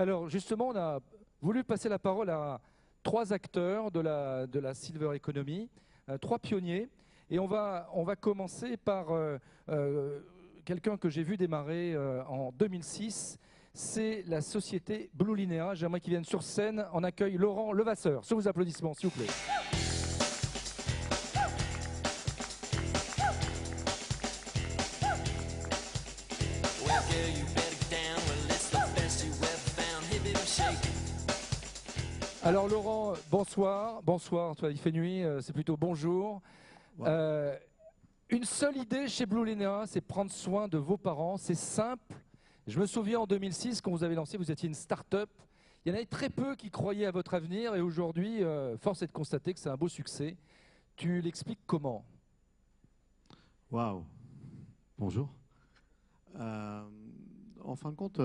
Alors justement, on a voulu passer la parole à trois acteurs de la Silver Economy, trois pionniers. Et on va commencer par quelqu'un que j'ai vu démarrer en 2006. C'est la société Blue Linea. J'aimerais qu'il vienne sur scène. On accueille Laurent Levasseur. Sous vos applaudissements, s'il vous plaît. Alors Laurent, bonsoir. Bonsoir, toi, il fait nuit, c'est plutôt bonjour. Ouais. Une seule idée chez Blue Linea, c'est prendre soin de vos parents. C'est simple. Je me souviens en 2006, quand vous avez lancé, vous étiez une start-up. Il y en avait très peu qui croyaient à votre avenir et aujourd'hui, force est de constater que c'est un beau succès. Tu l'expliques comment? Waouh. Bonjour. En fin de compte,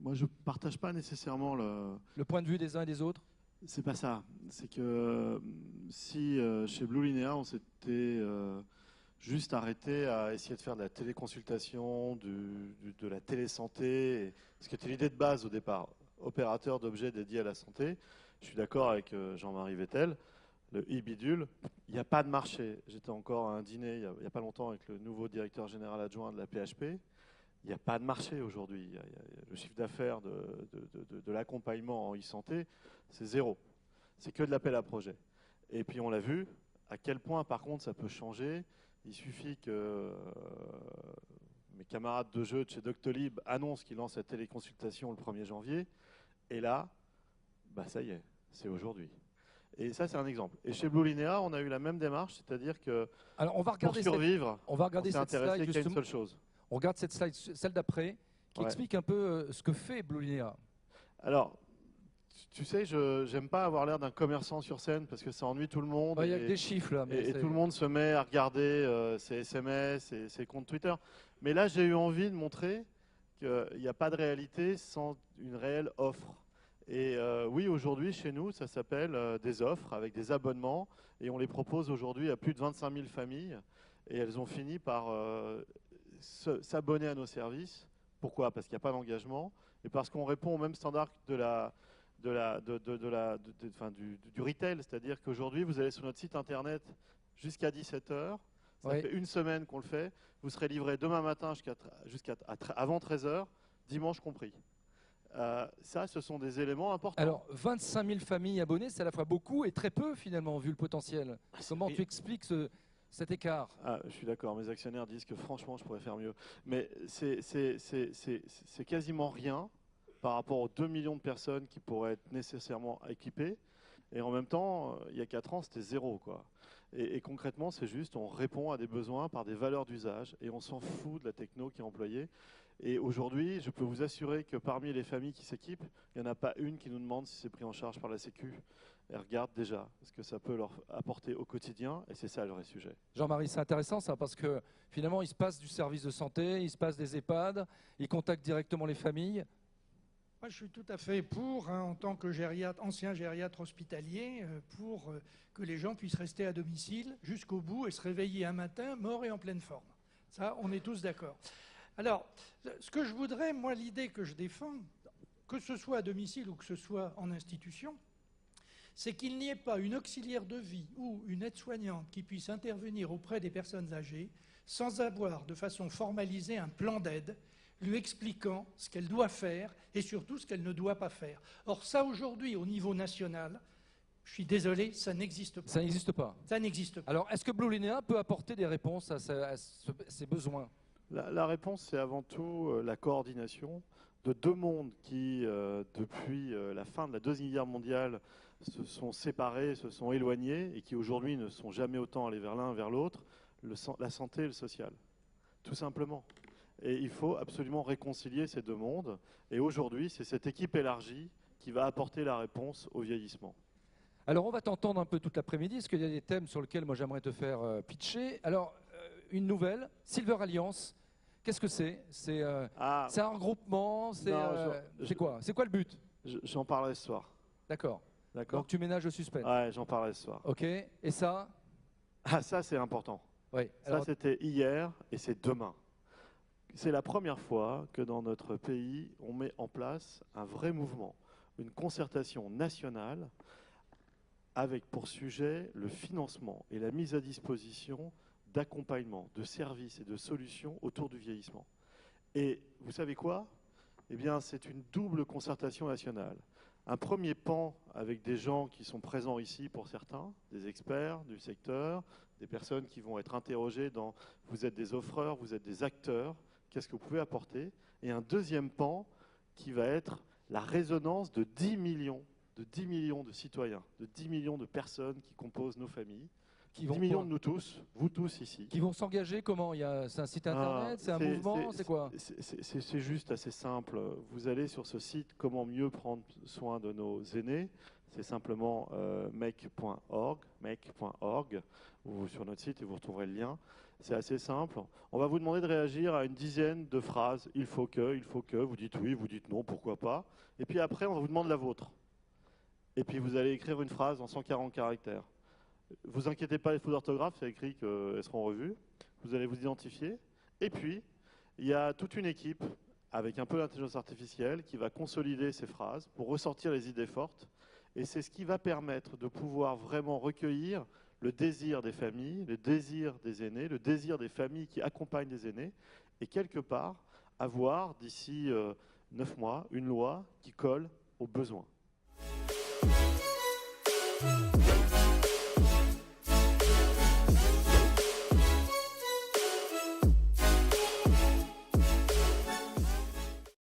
moi je ne partage pas nécessairement le point de vue des uns et des autres. C'est pas ça. C'est que si chez Blue Linea, on s'était juste arrêté à essayer de faire de la téléconsultation, de la télésanté, ce qui était l'idée de base au départ, opérateur d'objets dédiés à la santé, je suis d'accord avec Jean-Marie Vettel, le e-bidule, il n'y a pas de marché. J'étais encore à un dîner il n'y a pas longtemps avec le nouveau directeur général adjoint de la PHP. Il n'y a pas de marché aujourd'hui. Le chiffre d'affaires de l'accompagnement en e-santé, c'est zéro. C'est que de l'appel à projet. Et puis on l'a vu, à quel point par contre ça peut changer. Il suffit que mes camarades de jeu de chez Doctolib annoncent qu'ils lancent la téléconsultation le 1er janvier. Et là, bah ça y est, c'est aujourd'hui. Et ça, c'est un exemple. Et chez Blue Linea, on a eu la même démarche, c'est-à-dire que pour survivre, on s'est intéressé qu'à une seule chose. On regarde cette slide, celle d'après, qui explique un peu ce que fait Blue Linea. Alors, tu sais, je n'aime pas avoir l'air d'un commerçant sur scène parce que ça ennuie tout le monde. Il y a que des chiffres là. Et tout le monde se met à regarder ses SMS et ses comptes Twitter. Mais là, j'ai eu envie de montrer qu'il n'y a pas de réalité sans une réelle offre. Et oui, aujourd'hui, chez nous, ça s'appelle des offres avec des abonnements. Et on les propose aujourd'hui à plus de 25 000 familles. Et elles ont fini par s'abonner à nos services. Pourquoi? Parce qu'il n'y a pas d'engagement et parce qu'on répond au même standard du retail. C'est-à-dire qu'aujourd'hui, vous allez sur notre site internet jusqu'à 17 h. Ça fait une semaine qu'on le fait. Vous serez livré demain matin avant 13 h, dimanche compris. Ça, ce sont des éléments importants. Alors, 25 000 familles abonnées, c'est à la fois beaucoup et très peu finalement, vu le potentiel. Comment tu expliques cet écart? Je suis d'accord, mes actionnaires disent que franchement je pourrais faire mieux. Mais c'est quasiment rien par rapport aux 2 millions de personnes qui pourraient être nécessairement équipées. Et en même temps, il y a 4 ans, c'était zéro, quoi. Et concrètement, c'est juste, on répond à des besoins par des valeurs d'usage et on s'en fout de la techno qui est employée. Et aujourd'hui, je peux vous assurer que parmi les familles qui s'équipent, il n'y en a pas une qui nous demande si c'est pris en charge par la Sécu. Elles regardent déjà ce que ça peut leur apporter au quotidien, et c'est ça le vrai sujet. Jean-Marie, c'est intéressant ça, parce que finalement, il se passe du service de santé, il se passe des EHPAD, ils contactent directement les familles. Moi, je suis tout à fait pour, en tant que ancien gériatre hospitalier, pour que les gens puissent rester à domicile jusqu'au bout et se réveiller un matin mort et en pleine forme. Ça, on est tous d'accord. Alors, ce que je voudrais, moi, l'idée que je défends, que ce soit à domicile ou que ce soit en institution, c'est qu'il n'y ait pas une auxiliaire de vie ou une aide-soignante qui puisse intervenir auprès des personnes âgées sans avoir de façon formalisée un plan d'aide lui expliquant ce qu'elle doit faire et surtout ce qu'elle ne doit pas faire. Or ça, aujourd'hui, au niveau national, je suis désolé, ça n'existe pas. Ça n'existe pas. Ça n'existe pas. Alors, est-ce que Blue Linea peut apporter des réponses à ces besoins? La réponse, c'est avant tout la coordination de deux mondes qui, depuis la fin de la Deuxième Guerre mondiale, se sont séparés, se sont éloignés et qui aujourd'hui ne sont jamais autant allés vers l'un vers l'autre, la santé et le social, tout simplement. Et il faut absolument réconcilier ces deux mondes. Et aujourd'hui, c'est cette équipe élargie qui va apporter la réponse au vieillissement. Alors, on va t'entendre un peu toute l'après-midi, parce qu'il y a des thèmes sur lesquels moi j'aimerais te faire pitcher. Alors, une nouvelle, Silver Alliance, qu'est-ce que c'est? C'est un regroupement? C'est quoi? C'est quoi le but? J'en parlerai ce soir. D'accord. Donc tu ménages le suspense. Ouais, j'en parlerai ce soir. Ok. Et ça? Ah, ça c'est important. Oui. Ça c'était hier et c'est demain. c'est la première fois que dans notre pays, on met en place un vrai mouvement, une concertation nationale avec pour sujet le financement et la mise à disposition d'accompagnement, de services et de solutions autour du vieillissement. Et vous savez quoi? Eh bien, c'est une double concertation nationale. Un premier pan avec des gens qui sont présents ici pour certains, des experts du secteur, des personnes qui vont être interrogées dans « vous êtes des offreurs, vous êtes des acteurs, qu'est-ce que vous pouvez apporter ?» Et un deuxième pan qui va être la résonance de 10 millions de citoyens, de 10 millions de personnes qui composent nos familles, 10 millions de nous tous, vous tous ici. Qui vont s'engager comment? C'est un site internet, c'est un mouvement, c'est quoi? C'est juste assez simple. Vous allez sur ce site « Comment mieux prendre soin de nos aînés ». C'est simplement make.org, ou sur notre site et vous retrouverez le lien. C'est assez simple. On va vous demander de réagir à une dizaine de phrases. Il faut que, vous dites oui, vous dites non, pourquoi pas. Et puis après, on vous demande la vôtre. Et puis vous allez écrire une phrase en 140 caractères. Vous inquiétez pas, les fautes d'orthographe, c'est écrit qu'elles seront revues. Vous allez vous identifier. Et puis, il y a toute une équipe, avec un peu d'intelligence artificielle, qui va consolider ces phrases pour ressortir les idées fortes. Et c'est ce qui va permettre de pouvoir vraiment recueillir le désir des familles, le désir des aînés, le désir des familles qui accompagnent les aînés, et quelque part, avoir, d'ici 9 mois, une loi qui colle aux besoins.